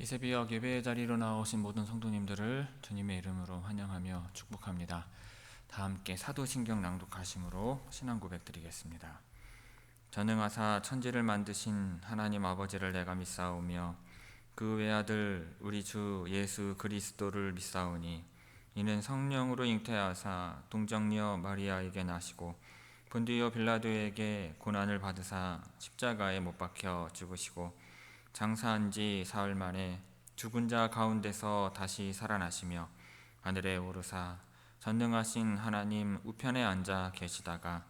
이 새벽 예배의 자리로 나오신 모든 성도님들을 주님의 이름으로 환영하며 축복합니다. 다 함께 사도신경 낭독하심으로 신앙 고백 드리겠습니다. 전능하사 천지를 만드신 하나님 아버지를 내가 믿사오며 그 외아들 우리 주 예수 그리스도를 믿사오니 이는 성령으로 잉태하사 동정녀 마리아에게 나시고 본디오 빌라도에게 고난을 받으사 십자가에 못 박혀 죽으시고 장사한 지 사흘 만에 죽은 자 가운데서 다시 살아나시며 하늘에 오르사 전능하신 하나님 우편에 앉아 계시다가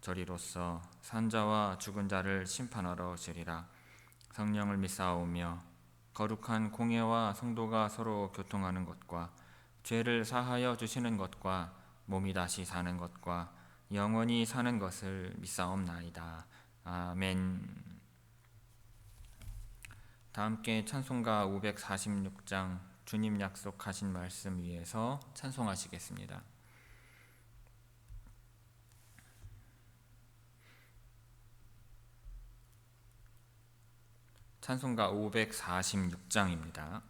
저리로서 산자와 죽은 자를 심판하러 오시리라. 성령을 믿사오며 거룩한 공예와 성도가 서로 교통하는 것과 죄를 사하여 주시는 것과 몸이 다시 사는 것과 영원히 사는 것을 믿사옵나이다. 아멘. 다 함께 찬송가 546장 주님 약속하신 말씀 위에서 찬송하시겠습니다. 찬송가 546장입니다.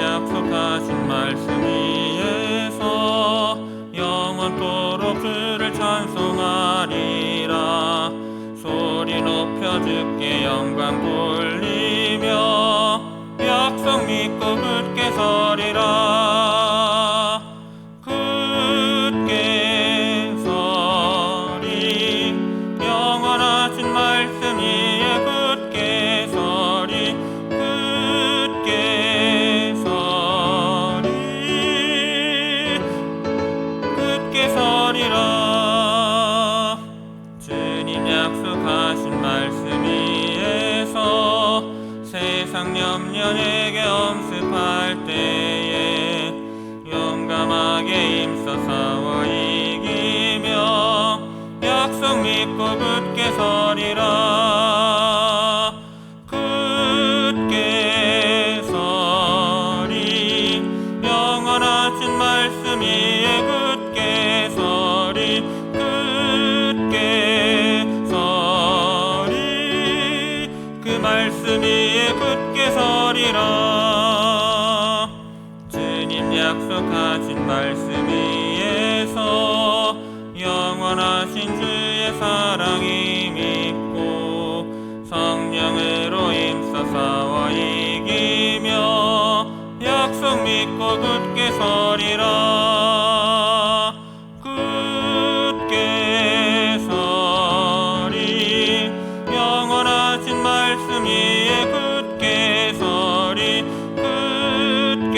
약속하신 말씀 위에서 영원토록 주를 찬송하리라. 소리 높여 주께 영광 돌리며 약속 믿고 굳게 서리라. 굳게 서리 영원하신 말씀 위에 굳게 서리 굳게 서리라. 주님 약속하신 말씀 위에서 세상 염려에게 엄습할 때에 용감하게 힘써 싸워 이기며 약속 믿고 굳게 서리라. 굳게 서리 영원하신 말씀 위에 굳게 서리 굳게 서리 그 말씀 위에 굳게 서리라. 주님 약속하신 말씀 위에서 영원하신 주의 사랑이 믿고 성령으로 힘써 싸워 이기며 약속 믿고 굳게 서리라. 굳게 서리 영원하신 말씀 위에 굳게 서리 굳게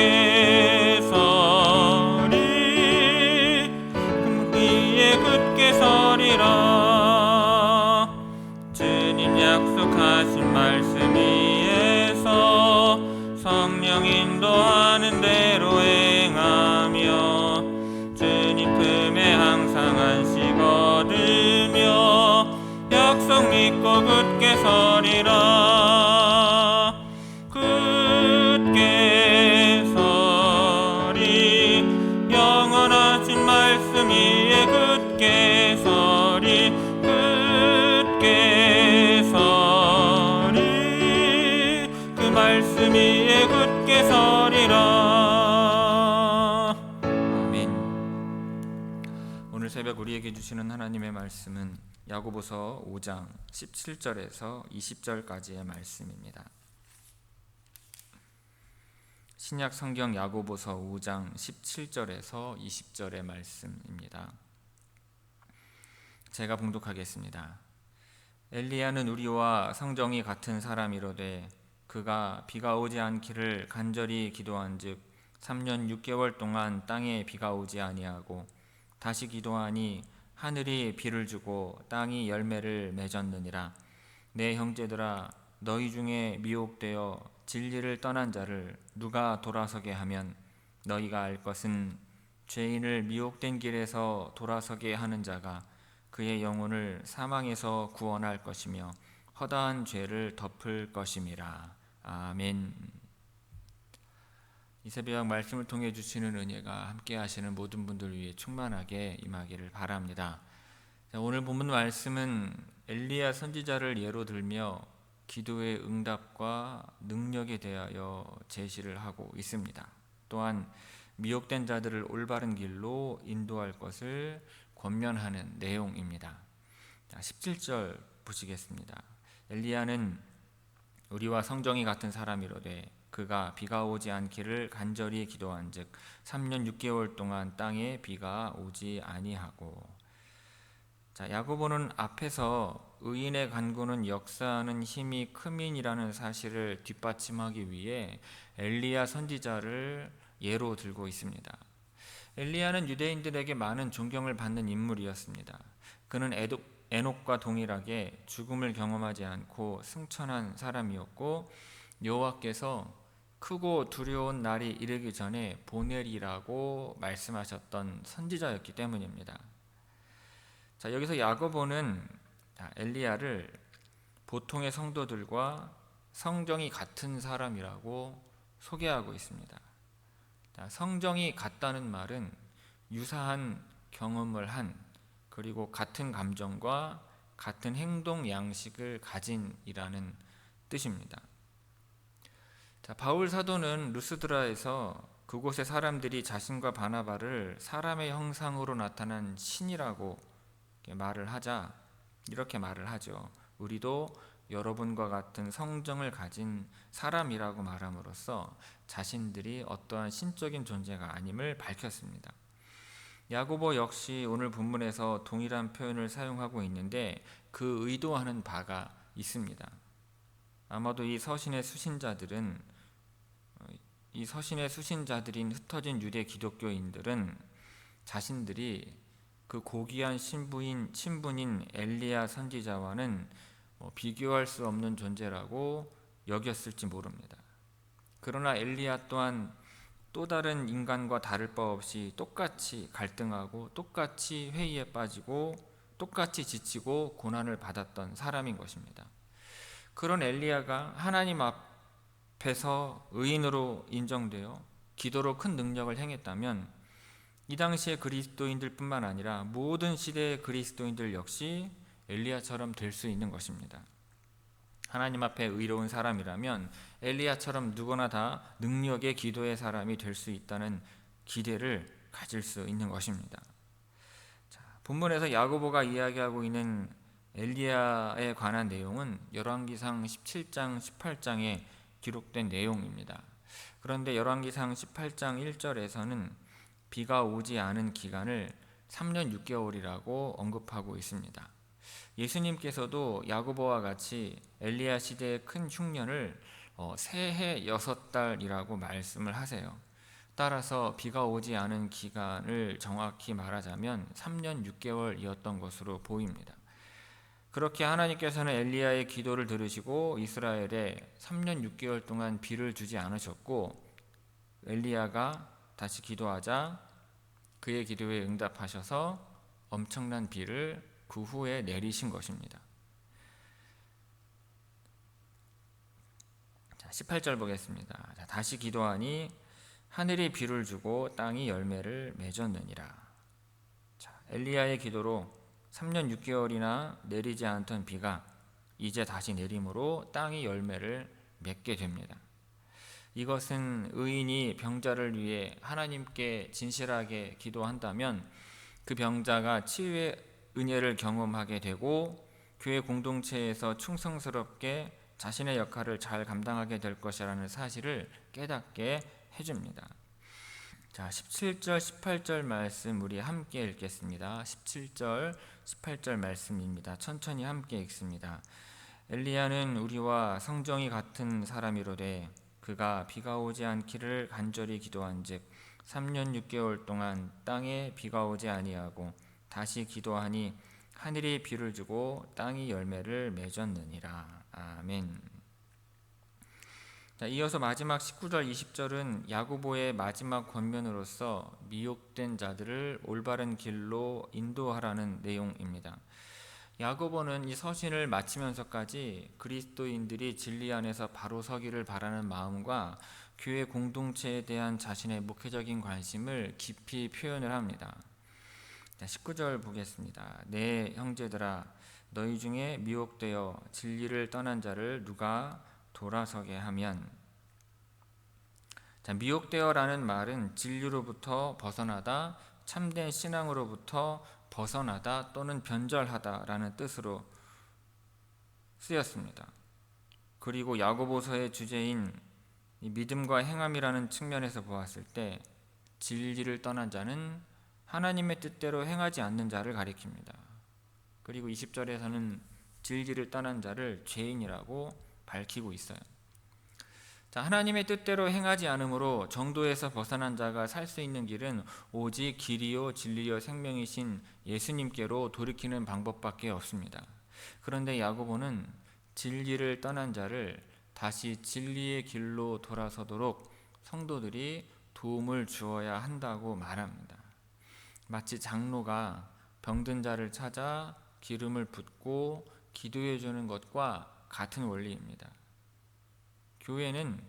서리 그 위에 굳게 서리라. 주님 약속하신 말씀 위에서 성령 인도하는 대로 행하며 주님 품에 항상 안식 얻으며 약속 믿고 굳게 서리라. 굳게 서리 영원하신 말씀 위에 굳게 서리 굳게 서리 그 말씀 위에 굳게 서리라. 아멘. 오늘 새벽 우리에게 주시는 하나님의 말씀은 야고보서 5장 17절에서 20절까지의 말씀입니다. 신약 성경 야고보서 5장 17절에서 20절의 말씀입니다. 제가 봉독하겠습니다. 엘리야는 우리와 성정이 같은 사람이로되 그가 비가 오지 않기를 간절히 기도한즉 3년 6개월 동안 땅에 비가 오지 아니하고 다시 기도하니 하늘이 비를 주고 땅이 열매를 맺었느니라. 내 형제들아, 너희 중에 미혹되어 진리를 떠난 자를 누가 돌아서게 하면 너희가 알 것은 죄인을 미혹된 길에서 돌아서게 하는 자가 그의 영혼을 사망에서 구원할 것이며 허다한 죄를 덮을 것임이라. 아멘. 이 새벽 말씀을 통해 주시는 은혜가 함께 하시는 모든 분들 위해 충만하게 임하기를 바랍니다. 자, 오늘 본문 말씀은 엘리야 선지자를 예로 들며 기도의 응답과 능력에 대하여 제시를 하고 있습니다. 또한 미혹된 자들을 올바른 길로 인도할 것을 권면하는 내용입니다. 자, 17절 보시겠습니다. 엘리야는 우리와 성정이 같은 사람이로되 그가 비가 오지 않기를 간절히 기도한즉 3년 6개월 동안 땅에 비가 오지 아니하고. 자, 야고보는 앞에서 의인의 간구는 역사하는 힘이 크민이라는 사실을 뒷받침하기 위해 엘리야 선지자를 예로 들고 있습니다. 엘리야는 유대인들에게 많은 존경을 받는 인물이었습니다. 그는 에녹과 동일하게 죽음을 경험하지 않고 승천한 사람이었고 여호와께서 크고 두려운 날이 이르기 전에 보내리라고 말씀하셨던 선지자였기 때문입니다. 자, 여기서 야고보는 엘리야를 보통의 성도들과 성정이 같은 사람이라고 소개하고 있습니다. 자, 성정이 같다는 말은 유사한 경험을 한, 그리고 같은 감정과 같은 행동 양식을 가진이라는 뜻입니다. 자, 바울 사도는 루스드라에서 그곳의 사람들이 자신과 바나바를 사람의 형상으로 나타난 신이라고 말을 하자 이렇게 말을 하죠. 우리도 여러분과 같은 성정을 가진 사람이라고 말함으로써 자신들이 어떠한 신적인 존재가 아님을 밝혔습니다. 야고보 역시 오늘 본문에서 동일한 표현을 사용하고 있는데 그 의도하는 바가 있습니다. 아마도 이 서신의 수신자들인 흩어진 유대 기독교인들은 자신들이 그 고귀한 신분인 엘리야 선지자와는 비교할 수 없는 존재라고 여겼을지 모릅니다. 그러나 엘리야 또한 또 다른 인간과 다를 바 없이 똑같이 갈등하고 똑같이 회의에 빠지고 똑같이 지치고 고난을 받았던 사람인 것입니다. 그런 엘리야가 하나님 앞에서 의인으로 인정되어 기도로 큰 능력을 행했다면 이 당시의 그리스도인들뿐만 아니라 모든 시대의 그리스도인들 역시 엘리야처럼 될 수 있는 것입니다. 하나님 앞에 의로운 사람이라면 엘리야처럼 누구나 다 능력의 기도의 사람이 될 수 있다는 기대를 가질 수 있는 것입니다. 자, 본문에서 야고보가 이야기하고 있는 엘리야에 관한 내용은 열왕기상 17장 18장에 기록된 내용입니다. 그런데 열왕기상 18장 1절에서는 비가 오지 않은 기간을 3년 6개월이라고 언급하고 있습니다. 예수님께서도 야고보와 같이 엘리야 시대의 큰 흉년을 새해 6달이라고 말씀을 하세요. 따라서 비가 오지 않은 기간을 정확히 말하자면 3년 6개월이었던 것으로 보입니다. 그렇게 하나님께서는 엘리야의 기도를 들으시고 이스라엘에 3년 6개월 동안 비를 주지 않으셨고 엘리야가 다시 기도하자 그의 기도에 응답하셔서 엄청난 비를 그 후에 내리신 것입니다. 자, 18절 보겠습니다. 자, 다시 기도하니 하늘이 비를 주고 땅이 열매를 맺었느니라. 자, 엘리야의 기도로 3년 6개월이나 내리지 않던 비가 이제 다시 내림으로 땅이 열매를 맺게 됩니다. 이것은 의인이 병자를 위해 하나님께 진실하게 기도한다면 그 병자가 치유의 은혜를 경험하게 되고 교회 공동체에서 충성스럽게 자신의 역할을 잘 감당하게 될 것이라는 사실을 깨닫게 해줍니다. 자, 17절 18절 말씀 우리 함께 읽겠습니다. 17절 18절 말씀입니다. 천천히 함께 읽습니다. 엘리야는 우리와 성정이 같은 사람이로되 그가 비가 오지 않기를 간절히 기도한즉 3년 6개월 동안 땅에 비가 오지 아니하고 다시 기도하니 하늘이 비를 주고 땅이 열매를 맺었느니라. 아멘. 자, 이어서 마지막 19절 20절은 야고보의 마지막 권면으로서 미혹된 자들을 올바른 길로 인도하라는 내용입니다. 야고보는 이 서신을 마치면서까지 그리스도인들이 진리 안에서 바로 서기를 바라는 마음과 교회 공동체에 대한 자신의 목회적인 관심을 깊이 표현을 합니다. 19절 보겠습니다. 내 형제들아 너희 중에 미혹되어 진리를 떠난 자를 누가 돌아서게 하면. 미혹되어라는 말은 진리로부터 벗어나다, 참된 신앙으로부터 벗어나다 또는 변절하다라는 뜻으로 쓰였습니다. 그리고 야고보서의 주제인 믿음과 행함이라는 측면에서 보았을 때 진리를 떠난 자는 하나님의 뜻대로 행하지 않는 자를 가리킵니다. 그리고 20절에서는 진리를 떠난 자를 죄인이라고 밝히고 있어요. 하나님의 뜻대로 행하지 않으므로 정도에서 벗어난 자가 살 수 있는 길은 오직 길이요 진리요 생명이신 예수님께로 돌이키는 방법밖에 없습니다. 그런데 야고보는 진리를 떠난 자를 다시 진리의 길로 돌아서도록 성도들이 도움을 주어야 한다고 말합니다. 마치 장로가 병든 자를 찾아 기름을 붓고 기도해 주는 것과 같은 원리입니다. 교회는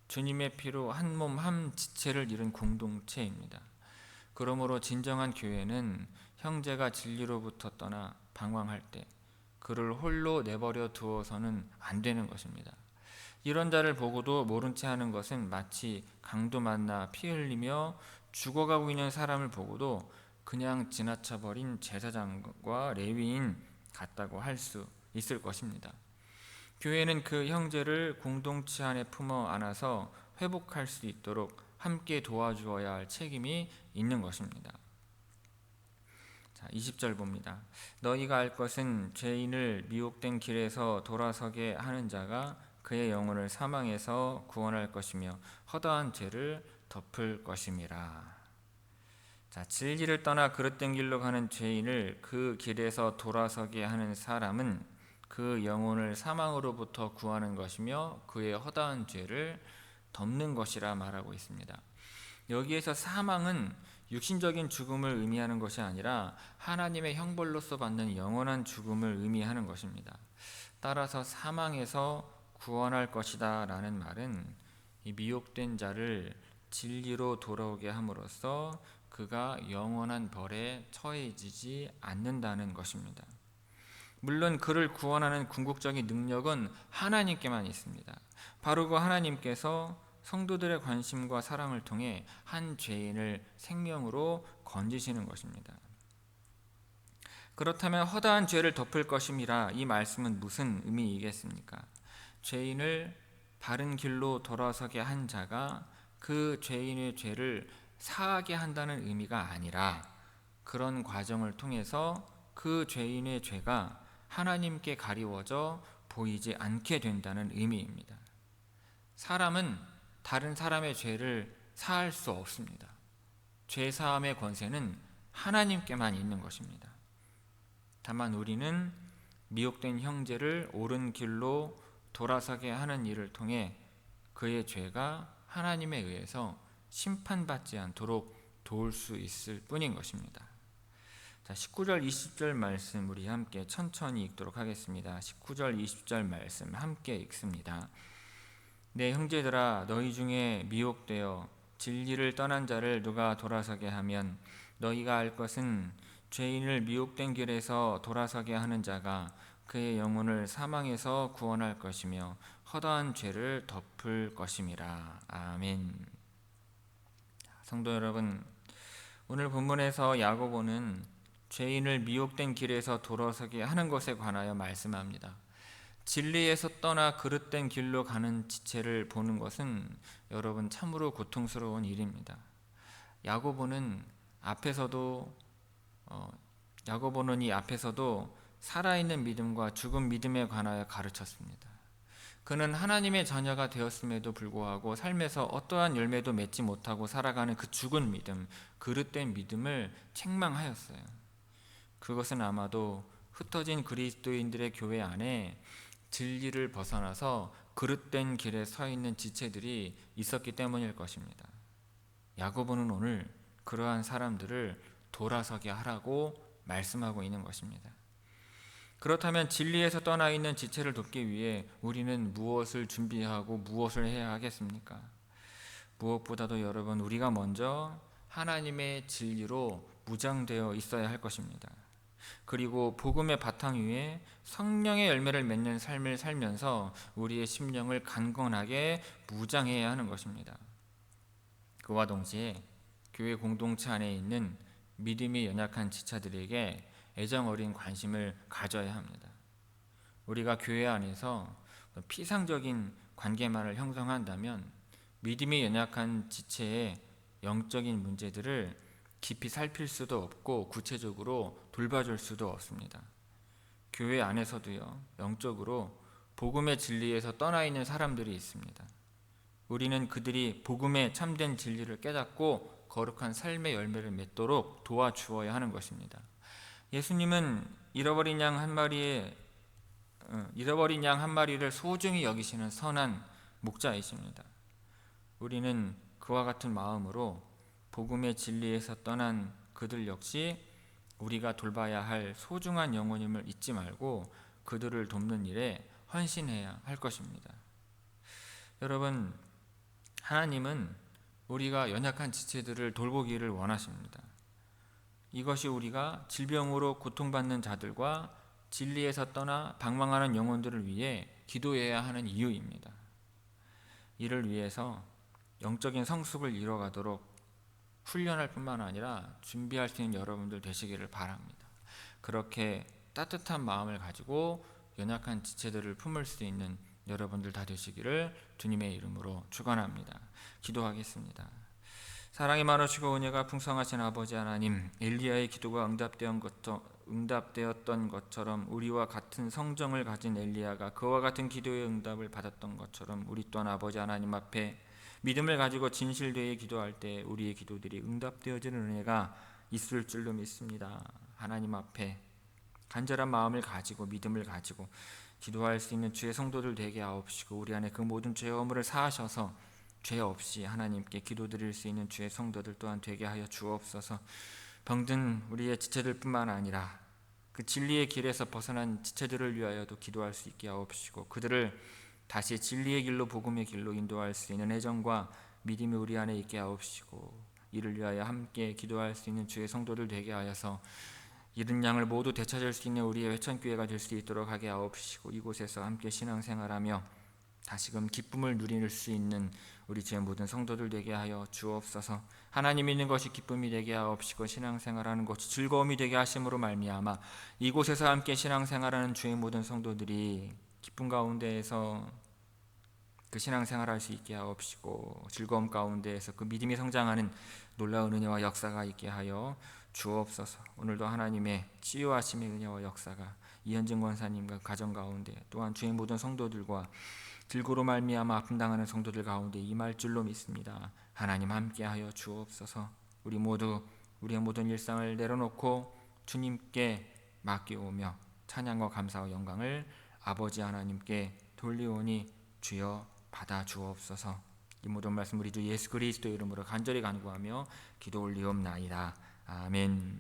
주님의 피로 한 몸 한 지체를 이룬 공동체입니다. 그러므로 진정한 교회는 형제가 진리로부터 떠나 방황할 때 그를 홀로 내버려 두어서는 안 되는 것입니다. 이런 자를 보고도 모른 채 하는 것은 마치 강도 만나 피 흘리며 죽어가고 있는 사람을 보고도 그냥 지나쳐버린 제사장과 레위인 같다고 할 수 있을 것입니다. 교회는 그 형제를 공동체 안에 품어 안아서 회복할 수 있도록 함께 도와주어야 할 책임이 있는 것입니다. 20절 봅니다. 너희가 알 것은 죄인을 미혹된 길에서 돌아서게 하는 자가 그의 영혼을 사망에서 구원할 것이며 허다한 죄를 덮을 것임이라. 진리를 떠나 그릇된 길로 가는 죄인을 그 길에서 돌아서게 하는 사람은 그 영혼을 사망으로부터 구하는 것이며 그의 허다한 죄를 덮는 것이라 말하고 있습니다. 여기에서 사망은 육신적인 죽음을 의미하는 것이 아니라 하나님의 형벌로서 받는 영원한 죽음을 의미하는 것입니다. 따라서 사망에서 구원할 것이다 라는 말은 이 미혹된 자를 진리로 돌아오게 함으로써 그가 영원한 벌에 처해지지 않는다는 것입니다. 물론 그를 구원하는 궁극적인 능력은 하나님께만 있습니다. 바로 그 하나님께서 성도들의 관심과 사랑을 통해 한 죄인을 생명으로 건지시는 것입니다. 그렇다면 허다한 죄를 덮을 것임이라 이 말씀은 무슨 의미이겠습니까? 죄인을 바른 길로 돌아서게 한 자가 그 죄인의 죄를 사하게 한다는 의미가 아니라 그런 과정을 통해서 그 죄인의 죄가 하나님께 가리워져 보이지 않게 된다는 의미입니다. 사람은 다른 사람의 죄를 사할 수 없습니다. 죄 사함의 권세는 하나님께만 있는 것입니다. 다만 우리는 미혹된 형제를 옳은 길로 돌아서게 하는 일을 통해 그의 죄가 하나님에 의해서 심판받지 않도록 도울 수 있을 뿐인 것입니다. 19절 20절 말씀 우리 함께 천천히 읽도록 하겠습니다. 19절 20절 말씀 함께 읽습니다. 내 형제들아 너희 중에 미혹되어 진리를 떠난 자를 누가 돌아서게 하면 너희가 알 것은 죄인을 미혹된 길에서 돌아서게 하는 자가 그의 영혼을 사망에서 구원할 것이며 허다한 죄를 덮을 것임이라. 아멘. 성도 여러분, 오늘 본문에서 야고보는 죄인을 미혹된 길에서 돌아서게 하는 것에 관하여 말씀합니다. 진리에서 떠나 그릇된 길로 가는 지체를 보는 것은 여러분 참으로 고통스러운 일입니다. 야고보는 이 앞에서도 살아있는 믿음과 죽은 믿음에 관하여 가르쳤습니다. 그는 하나님의 자녀가 되었음에도 불구하고 삶에서 어떠한 열매도 맺지 못하고 살아가는 그 죽은 믿음, 그릇된 믿음을 책망하였어요. 그것은 아마도 흩어진 그리스도인들의 교회 안에 진리를 벗어나서 그릇된 길에 서 있는 지체들이 있었기 때문일 것입니다. 야고보는 오늘 그러한 사람들을 돌아서게 하라고 말씀하고 있는 것입니다. 그렇다면 진리에서 떠나 있는 지체를 돕기 위해 우리는 무엇을 준비하고 무엇을 해야 하겠습니까? 무엇보다도 여러분, 우리가 먼저 하나님의 진리로 무장되어 있어야 할 것입니다. 그리고 복음의 바탕 위에 성령의 열매를 맺는 삶을 살면서 우리의 심령을 강건하게 무장해야 하는 것입니다. 그와 동시에 교회 공동체 안에 있는 믿음이 연약한 지체들에게 애정 어린 관심을 가져야 합니다. 우리가 교회 안에서 피상적인 관계만을 형성한다면 믿음이 연약한 지체의 영적인 문제들을 깊이 살필 수도 없고 구체적으로 돌봐줄 수도 없습니다. 교회 안에서도요, 영적으로 복음의 진리에서 떠나 있는 사람들이 있습니다. 우리는 그들이 복음의 참된 진리를 깨닫고 거룩한 삶의 열매를 맺도록 도와주어야 하는 것입니다. 예수님은 잃어버린 양 한 마리를 소중히 여기시는 선한 목자이십니다. 우리는 그와 같은 마음으로 복음의 진리에서 떠난 그들 역시 우리가 돌봐야 할 소중한 영혼임을 잊지 말고 그들을 돕는 일에 헌신해야 할 것입니다. 여러분, 하나님은 우리가 연약한 지체들을 돌보기를 원하십니다. 이것이 우리가 질병으로 고통받는 자들과 진리에서 떠나 방황하는 영혼들을 위해 기도해야 하는 이유입니다. 이를 위해서 영적인 성숙을 이뤄가도록 훈련할 뿐만 아니라 준비할 수 있는 여러분들 되시기를 바랍니다. 그렇게 따뜻한 마음을 가지고 연약한 지체들을 품을 수 있는 여러분들 다 되시기를 주님의 이름으로 축원합니다. 기도하겠습니다. 사랑이 많으시고 은혜가 풍성하신 아버지 하나님, 엘리야의 기도가 응답되었던 것처럼 우리와 같은 성정을 가진 엘리야가 그와 같은 기도의 응답을 받았던 것처럼 우리 또한 아버지 하나님 앞에 믿음을 가지고 진실되게 기도할 때 우리의 기도들이 응답되어지는 은혜가 있을 줄로 믿습니다. 하나님 앞에 간절한 마음을 가지고 믿음을 가지고 기도할 수 있는 주의 성도들 되게 하옵시고 우리 안에 그 모든 죄 허물을 사하셔서 죄 없이 하나님께 기도드릴 수 있는 주의 성도들 또한 되게 하여 주옵소서. 병든 우리의 지체들뿐만 아니라 그 진리의 길에서 벗어난 지체들을 위하여도 기도할 수 있게 하옵시고 그들을 다시 진리의 길로 복음의 길로 인도할 수 있는 애정과 믿음이 우리 안에 있게 하옵시고 이를 위하여 함께 기도할 수 있는 주의 성도들 되게 하여서 잃은 양을 모두 되찾을 수 있는 우리의 회천교회가 될 수 있도록 하게 하옵시고 이곳에서 함께 신앙생활하며 다시금 기쁨을 누릴 수 있는 우리 주의 모든 성도들 되게 하여 주옵소서. 하나님 있는 것이 기쁨이 되게 하옵시고 신앙생활하는 것이 즐거움이 되게 하심으로 말미암아 이곳에서 함께 신앙생활하는 주의 모든 성도들이 기쁨 가운데에서 그 신앙생활할 수 있게 하옵시고 즐거움 가운데에서 그 믿음이 성장하는 놀라운 은혜와 역사가 있게 하여 주옵소서. 오늘도 하나님의 치유하심의 은혜와 역사가 이현진 권사님과 가정 가운데 또한 주의 모든 성도들과 들고로 말미암아 아픔 당하는 성도들 가운데 임할 줄로 믿습니다. 하나님 함께하여 주옵소서. 우리 모두 우리의 모든 일상을 내려놓고 주님께 맡기오며 찬양과 감사와 영광을 아버지 하나님께 돌리오니 주여 받아 주옵소서. 이 모든 말씀 우리 주 예수 그리스도 이름으로 간절히 간구하며 기도 올리옵나이다. 아멘.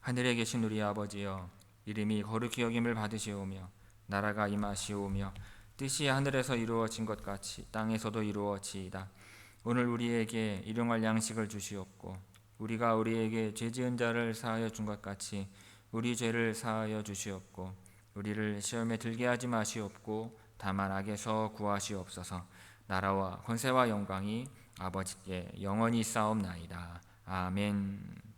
하늘에 계신 우리 아버지여, 이름이 거룩히 여김을 받으시오며 나라가 임하시오며 뜻이 하늘에서 이루어진 것 같이 땅에서도 이루어지이다. 오늘 우리에게 일용할 양식을 주시옵고 우리가 우리에게 죄 지은 자를 사하여 준 것 같이 우리 죄를 사하여 주시옵고 우리를 시험에 들게 하지 마시옵고 다만 악에서 구하시옵소서. 나라와 권세와 영광이 아버지께 영원히 있사옵나이다. 아멘.